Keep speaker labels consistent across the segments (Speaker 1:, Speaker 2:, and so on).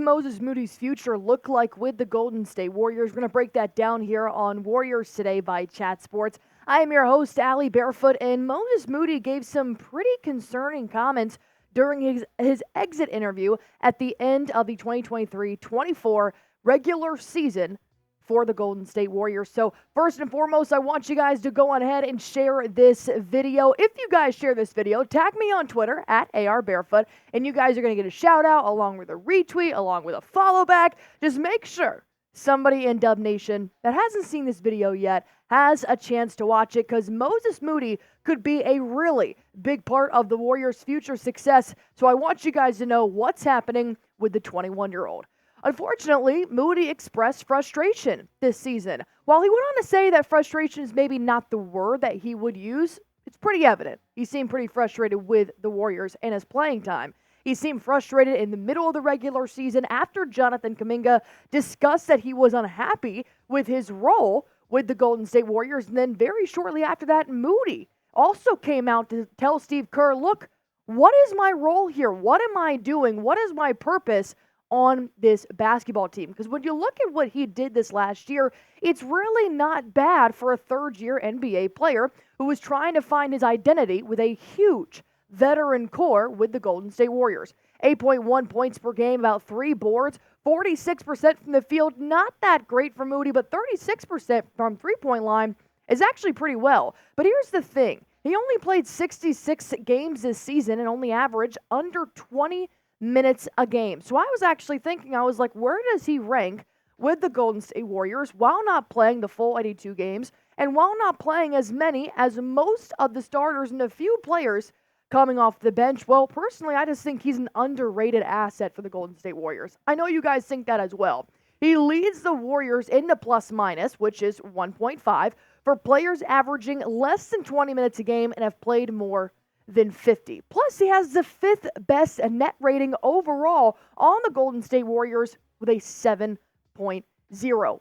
Speaker 1: Moses Moody's future look like with the Golden State Warriors? We're going to break that down here on Warriors Today by Chat Sports. I am your host, Allie Barefoot, and Moses Moody gave some pretty concerning comments during his exit interview at the end of the 2023-24 regular season for the Golden State Warriors. So first and foremost, I want you guys to go on ahead and share this video. If you guys share this video, tag me on Twitter at ARBarefoot, and you guys are going to get a shout out along with a retweet, along with a follow back. Just make sure somebody in Dub Nation that hasn't seen this video yet has a chance to watch it, because Moses Moody could be a really big part of the Warriors' future success. So I want you guys to know what's happening with the 21-year-old. Unfortunately, Moody expressed frustration this season. While he went on to say that frustration is maybe not the word that he would use, it's pretty evident. He seemed pretty frustrated with the Warriors and his playing time. He seemed frustrated in the middle of the regular season after Jonathan Kuminga discussed that he was unhappy with his role with the Golden State Warriors. And then very shortly after that, Moody also came out to tell Steve Kerr, look, what is my role here? What am I doing? What is my purpose on this basketball team? Because when you look at what he did this last year, it's really not bad for a third-year NBA player who was trying to find his identity with a huge veteran core with the Golden State Warriors. 8.1 points per game, about 3 boards, 46% from the field. Not that great for Moody, but 36% from three-point line is actually pretty well. But here's the thing. He only played 66 games this season and only averaged under 20 minutes a game. So I was actually thinking, I was like, where does he rank with the Golden State Warriors while not playing the full 82 games and while not playing as many as most of the starters and a few players coming off the bench? Well, personally, I just think he's an underrated asset for the Golden State Warriors. I know you guys think that as well. He leads the Warriors in the plus minus, which is 1.5, for players averaging less than 20 minutes a game and have played more than 50. Plus, he has the 5th best net rating overall on the Golden State Warriors with a 7.0.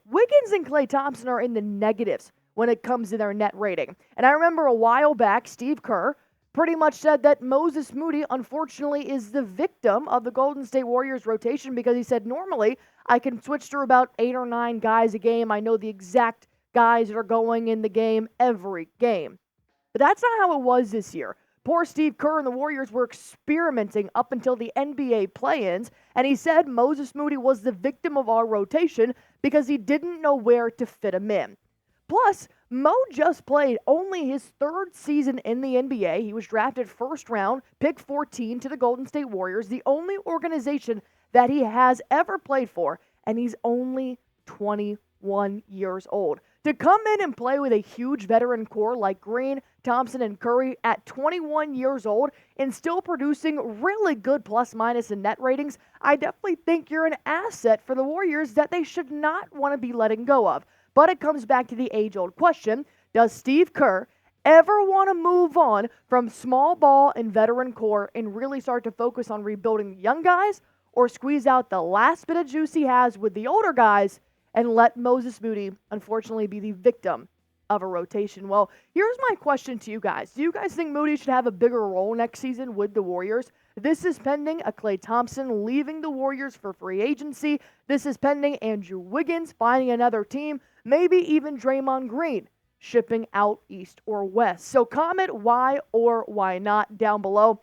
Speaker 1: Wiggins and Klay Thompson are in the negatives when it comes to their net rating. And I remember a while back, Steve Kerr pretty much said that Moses Moody, unfortunately, is the victim of the Golden State Warriors rotation, because he said, normally, I can switch through about 8 or 9 guys a game. I know the exact guys that are going in the game every game. But that's not how it was this year. Poor Steve Kerr and the Warriors were experimenting up until the NBA play-ins, and he said Moses Moody was the victim of our rotation because he didn't know where to fit him in. Plus, Mo just played only his 3rd season in the NBA. He was drafted first round, pick 14 to the Golden State Warriors, the only organization that he has ever played for, and he's only 21 years old. To come in and play with a huge veteran core like Green, Thompson, and Curry at 21 years old and still producing really good plus minus and net ratings, I definitely think you're an asset for the Warriors that they should not want to be letting go of. But it comes back to the age-old question, does Steve Kerr ever want to move on from small ball and veteran core and really start to focus on rebuilding young guys, or squeeze out the last bit of juice he has with the older guys and let Moses Moody, unfortunately, be the victim of a rotation? Well, here's my question to you guys. Do you guys think Moody should have a bigger role next season with the Warriors? This is pending a Klay Thompson leaving the Warriors for free agency. This is pending Andrew Wiggins finding another team, maybe even Draymond Green shipping out east or west. So comment why or why not down below.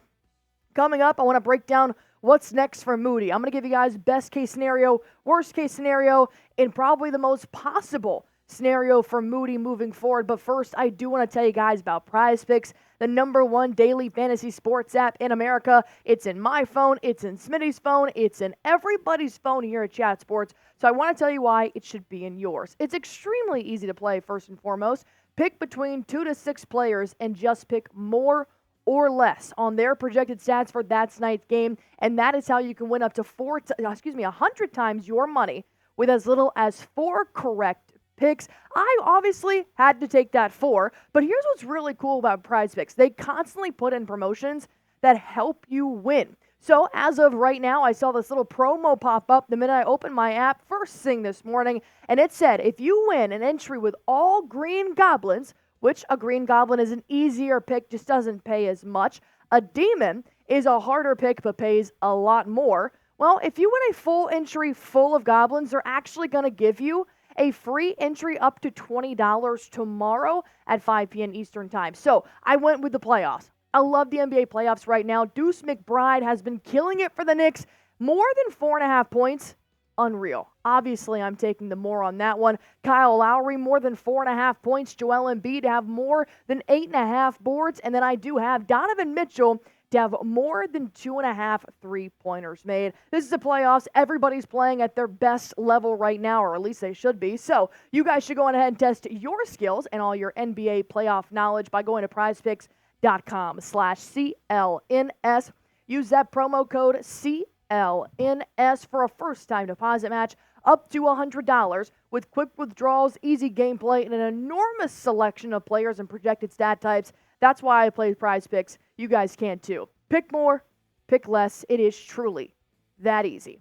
Speaker 1: Coming up, I want to break down what's next for Moody. I'm going to give you guys best case scenario, worst case scenario, and probably the most possible scenario for Moody moving forward. But first, I do want to tell you guys about Prize Picks, the #1 daily fantasy sports app in America. It's in my phone, it's in Smitty's phone, it's in everybody's phone here at Chat Sports. So I want to tell you why it should be in yours. It's extremely easy to play, first and foremost. Pick between 2 to 6 players and just pick more or less on their projected stats for that night's game, and that is how you can win up to 100 times your money with as little as 4 correct picks. I obviously had to take that 4, but here's what's really cool about Prize Picks. They constantly put in promotions that help you win. So as of right now, I saw this little promo pop up the minute I opened my app first thing this morning, and it said, if you win an entry with all green goblins, which a green goblin is an easier pick, just doesn't pay as much. A demon is a harder pick but pays a lot more. Well, if you win a full entry full of goblins, they're actually going to give you a free entry up to $20 tomorrow at 5 p.m. Eastern Time. So I went with the playoffs. I love the NBA playoffs right now. Deuce McBride has been killing it for the Knicks. More than 4.5 points. Unreal. Obviously, I'm taking the more on that one. Kyle Lowry, more than 4.5 points. Joel Embiid to have more than 8.5 boards. And then I do have Donovan Mitchell to have more than 2.5 3-pointers made. This is the playoffs. Everybody's playing at their best level right now, or at least they should be. So you guys should go on ahead and test your skills and all your NBA playoff knowledge by going to prizepicks.com/CLNS. Use that promo code CLNS for a first-time deposit match up to $100 with quick withdrawals, easy gameplay, and an enormous selection of players and projected stat types. That's why I play Prize Picks. You guys can too. Pick more, pick less. It is truly that easy.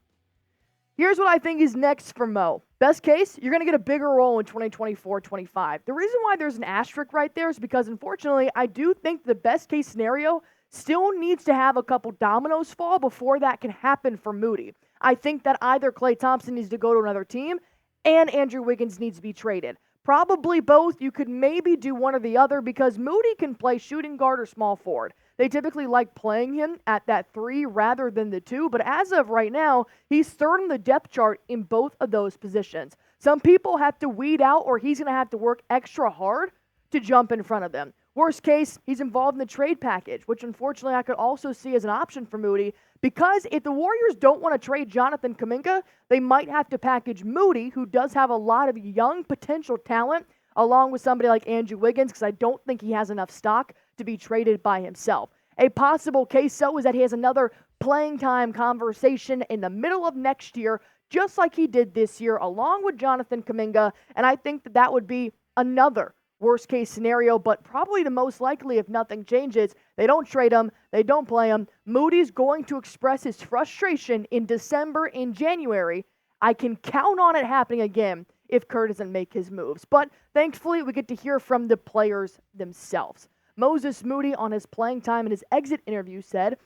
Speaker 1: Here's what I think is next for Mo. Best case, you're going to get a bigger role in 2024-25. The reason why there's an asterisk right there is because, unfortunately, I do think the best case scenario still needs to have a couple dominoes fall before that can happen for Moody. I think that either Klay Thompson needs to go to another team and Andrew Wiggins needs to be traded. Probably both. You could maybe do one or the other because Moody can play shooting guard or small forward. They typically like playing him at that 3 rather than the 2, but as of right now, he's third on the depth chart in both of those positions. Some people have to weed out or he's going to have to work extra hard to jump in front of them. Worst case, he's involved in the trade package, which unfortunately I could also see as an option for Moody, because if the Warriors don't want to trade Jonathan Kuminga, they might have to package Moody, who does have a lot of young potential talent, along with somebody like Andrew Wiggins, because I don't think he has enough stock to be traded by himself. A possible case, though, is that he has another playing time conversation in the middle of next year, just like he did this year, along with Jonathan Kuminga, and I think that that would be another worst case scenario, but probably the most likely if nothing changes. They don't trade him. They don't play him. Moody's going to express his frustration in December and January. I can count on it happening again if Kerr doesn't make his moves. But thankfully, we get to hear from the players themselves. Moses Moody, on his playing time in his exit interview, said,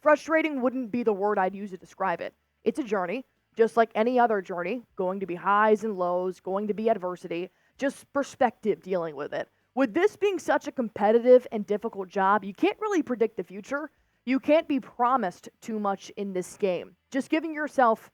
Speaker 1: "Frustrating wouldn't be the word I'd use to describe it. It's a journey, just like any other journey, going to be highs and lows, going to be adversity. Just perspective dealing with it. With this being such a competitive and difficult job, you can't really predict the future. You can't be promised too much in this game. Just giving yourself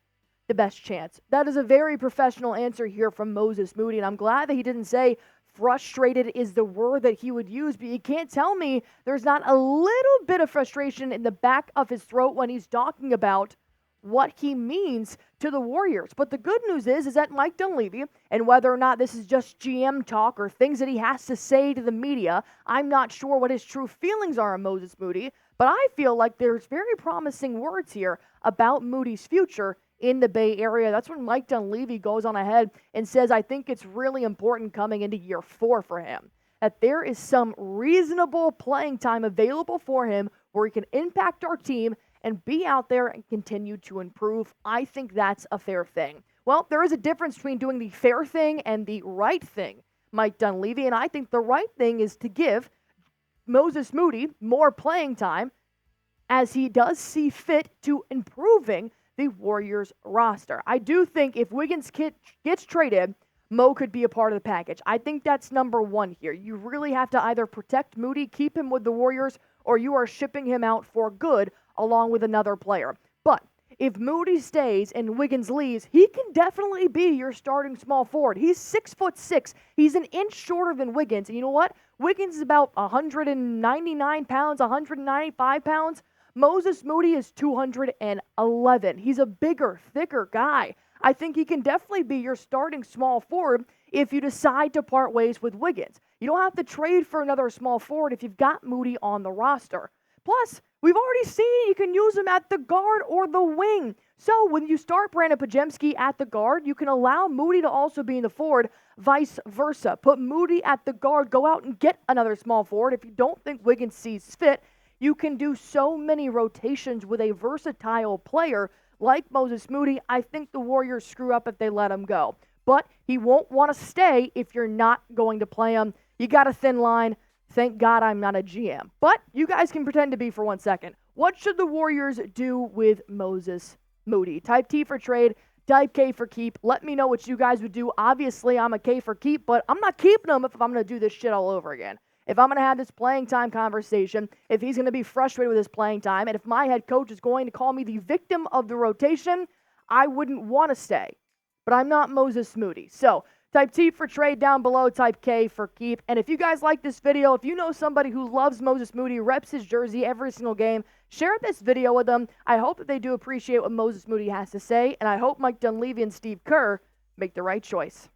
Speaker 1: the best chance." That is a very professional answer here from Moses Moody, and I'm glad that he didn't say frustrated is the word that he would use, but you can't tell me there's not a little bit of frustration in the back of his throat when he's talking about what he means to the Warriors. But the good news is that Mike Dunleavy, and whether or not this is just GM talk or things that he has to say to the media, I'm not sure what his true feelings are on Moses Moody, but I feel like there's very promising words here about Moody's future in the Bay Area. That's when Mike Dunleavy goes on ahead and says, I think it's really important coming into year 4 for him, that there is some reasonable playing time available for him where he can impact our team and be out there and continue to improve. I think that's a fair thing. Well, there is a difference between doing the fair thing and the right thing, Mike Dunleavy, and I think the right thing is to give Moses Moody more playing time as he does see fit to improving the Warriors roster. I do think if Wiggins gets traded, Mo could be a part of the package. I think that's number one here. You really have to either protect Moody, keep him with the Warriors, or you are shipping him out for good along with another player. But if Moody stays and Wiggins leaves, he can definitely be your starting small forward. He's 6'6". He's an inch shorter than Wiggins. And you know what? Wiggins is about 199 pounds, 195 pounds. Moses Moody is 211. He's a bigger, thicker guy. I think he can definitely be your starting small forward if you decide to part ways with Wiggins. You don't have to trade for another small forward if you've got Moody on the roster. Plus, we've already seen you can use him at the guard or the wing. So when you start Brandon Podziemski at the guard, you can allow Moody to also be in the forward, vice versa. Put Moody at the guard, go out and get another small forward. If you don't think Wiggins sees fit, you can do so many rotations with a versatile player like Moses Moody. I think the Warriors screw up if they let him go. But he won't want to stay if you're not going to play him. You got a thin line. Thank God I'm not a GM. But you guys can pretend to be for 1 second. What should the Warriors do with Moses Moody. Type T for trade, type K for keep. Let me know what you guys would do. Obviously, I'm a K for keep, but I'm not keeping him if I'm going to do this shit all over again. If I'm going to have this playing time conversation, if he's going to be frustrated with his playing time, and if my head coach is going to call me the victim of the rotation, I wouldn't want to stay. But I'm not Moses Moody. So type T for trade down below, type K for keep. And if you guys like this video, if you know somebody who loves Moses Moody, reps his jersey every single game, share this video with them. I hope that they do appreciate what Moses Moody has to say, and I hope Mike Dunleavy and Steve Kerr make the right choice.